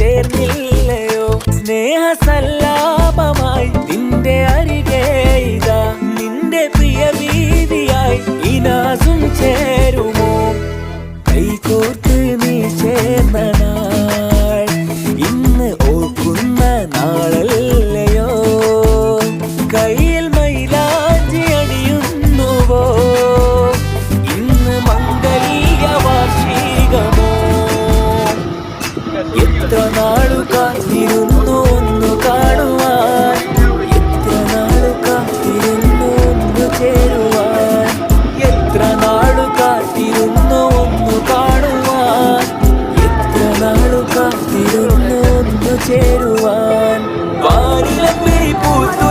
ചേർന്നില്ലയോ സ്നേഹസല്ലാപമായി നിന്റെ അരികെ ഇതാ നിന്റെ പ്രിയ ബീവിയായി ഇനാസും ചേരുമോ കൈകോർത്ത് നീ ചേർന്ന നാൾ ഇന്ന് ഓർക്കുന്ന നാളല്ലയോ കയ്യിൽ മൈലാഞ്ചി അണിയുന്നുവോ ഇന്ന് മംഗല്യ വാർഷികമോ എത്ര നാളു കാത്തിരുന്നു ഒന്നു കാണുവാൻ എത്ര നാളു കാത്തിരുന്നു ഒന്നു ചേരുവാൻ എത്ര നാളു കാത്തിരുന്നു ഒന്നു കാണുവാൻ എത്ര നാളു കാത്തിരുന്നു ഒന്നു ചേരുവാൻ വാരിലപ്പി പൂത്തു